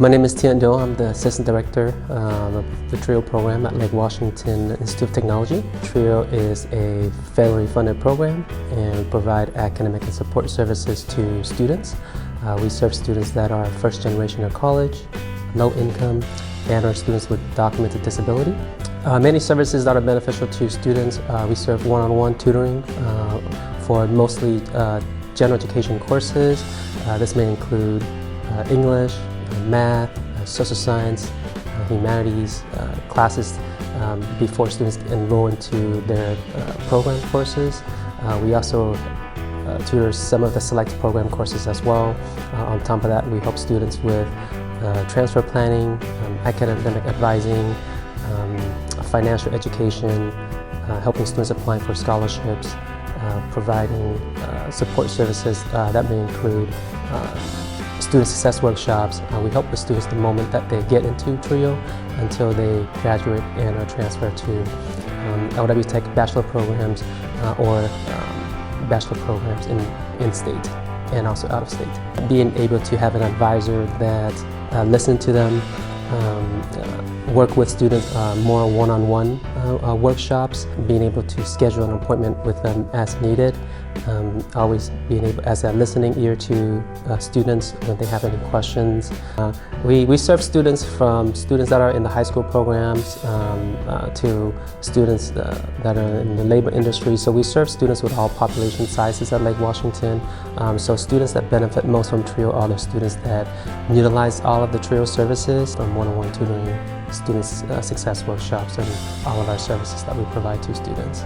My name is Tian Do. I'm the Assistant Director of the TRIO program at Lake Washington Institute of Technology. TRIO is a federally funded program and we provide academic and support services to students. We serve students that are first generation of college, low income, and are students with documented disability. Many services that are beneficial to students, we serve one-on-one tutoring for mostly general education courses. This may include English, math, social science, humanities classes before students enroll into their program courses. We also tutor some of the select program courses as well. On top of that, we help students with transfer planning, academic advising, financial education, helping students applying for scholarships, providing support services that may include student success workshops. We help the students the moment that they get into TRIO until they graduate and are transferred to LW Tech bachelor programs or bachelor programs in state and also out of state. Being able to have an advisor that listens to them, work with students more one-on-one workshops, being able to schedule an appointment with them as needed, always being able as a listening ear to students when they have any questions. We serve students from students that are in the high school programs to students that are in the labor industry. So we serve students with all population sizes at Lake Washington. So students that benefit most from TRIO are the students that utilize all of the TRIO services, from one-on-one tutoring, students' success workshops, and all of our services that we provide to students.